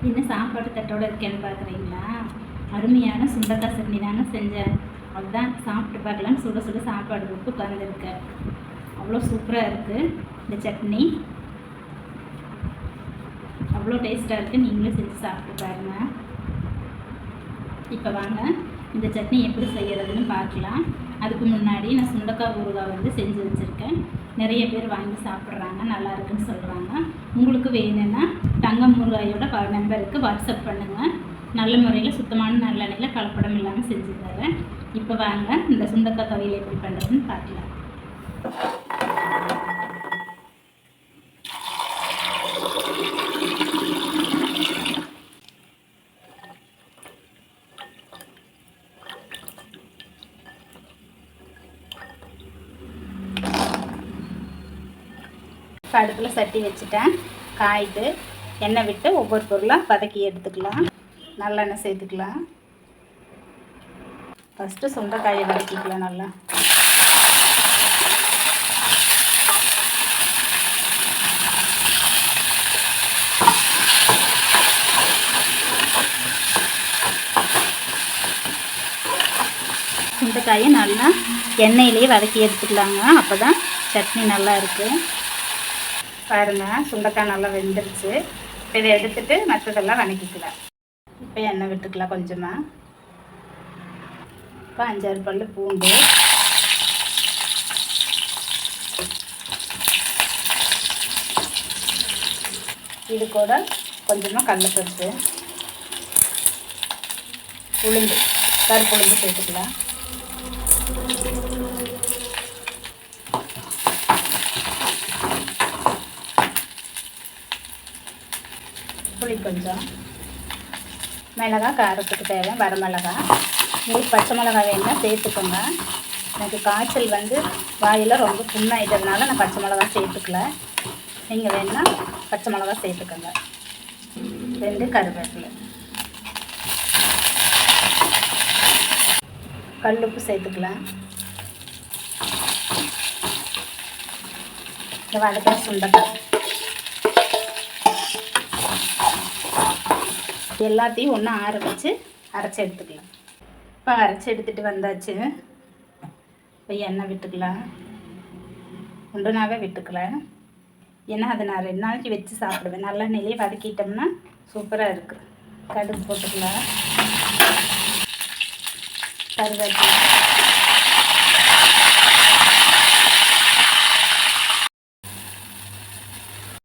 இன்னும் சாப்பாடு தட்டோடு இருக்கேன்னு பார்க்குறீங்களா? அருமையான சுண்டக்காய் சட்னி தானே செஞ்சேன். அதுதான் சாப்பிட்டு பார்க்கலான்னு சுட சுட சாப்பாடு போட்டு உட்காந்துருக்கேன். அவ்வளோ சூப்பராக இருக்குது இந்த சட்னி. அவ்வளோ டேஸ்ட்டாக இருக்குது. நீங்களும் செஞ்சு சாப்பிட்டு பாருங்கள். இப்போ வாங்க இந்த சட்னி எப்படி செய்கிறதுன்னு பார்க்கலாம். அதுக்கு முன்னாடி நான் சுண்டக்காய் ஊறுகாய் வந்து செஞ்சு வச்சுருக்கேன். நிறைய பேர் வாங்கி சாப்பிட்றாங்க, நல்லா இருக்குன்னு சொல்கிறாங்க. உங்களுக்கு வேணும்னா தங்கம் ஊறுகாயோட நம்பருக்கு வாட்ஸ்அப் பண்ணுங்கள். நல்ல முறையில் சுத்தமான நல்லெண்ணெயில் கலப்படம் இல்லாமல் செஞ்சு தரேன். இப்போ வாங்க இந்த சுண்டக்காய் துவையல் எப்படி பண்ணுறதுன்னு பார்க்கலாம். அடுப்பில் சட்டி வச்சுட்டேன். காய்து எண்ணெய் விட்டு ஒவ்வொரு பொருளாக வதக்கி எடுத்துக்கலாம். நல்லெண்ணெய் சேர்த்துக்கலாம். ஃபஸ்ட்டு சுண்டைக்காயை வதக்கிக்கலாம். நல்லா சுண்டைக்காயை நல்லா எண்ணெயிலேயே வதக்கி எடுத்துக்கலாங்க. அப்போ தான் சட்னி நல்லா இருக்குது. பாருங்கள், சுண்டைக்காய் நல்லா வெந்துருச்சு. இப்போ இதை எடுத்துகிட்டு மற்றதெல்லாம் வதக்கிக்கலாம். இப்போ எண்ணெய் விட்டுக்கலாம் கொஞ்சமாக. இப்போ 5-6 பல்லு பூண்டு, இது கூட கொஞ்சமாக கடலைப்பருப்பு, உளுந்து, கருப்பு உளுந்து சேர்த்துக்கலாம். புளி கொஞ்சம், மிளகாய் காரத்துக்கு தேவை வரமிளகாய். உங்களுக்கு பச்சை மிளகாய் வேணும்னா சேர்த்துக்கோங்க. எனக்கு காய்ச்சல் வந்து வாயில் ரொம்ப புண்ணாயிட்டதுனால நான் பச்சை மிளகாய் சேர்த்துக்கல. நீங்கள் வேணுன்னா பச்சை மிளகாய் சேர்த்துக்கோங்க. 2 கருவேப்பிலை, கல்லுப்பு சேர்த்துக்கலாம். இந்த வதக்கிற சுண்டைக்காய் எல்லாத்தையும் ஒன்றா ஆற வச்சு அரைச்சி எடுத்துக்கலாம். இப்போ அரைச்சி எடுத்துகிட்டு வந்தாச்சு. இப்போ எண்ணெய் விட்டுக்கலாம். ஒன்றுனாவே விட்டுக்கலாம். ஏன்னா அதை நான் 2 நாளைக்கு வச்சு சாப்பிடுவேன். நல்லா நெய்யே வதக்கிட்டோம்னா சூப்பராக இருக்குது. கடுகு போட்டுக்கலாம். கருவேப்பிலை,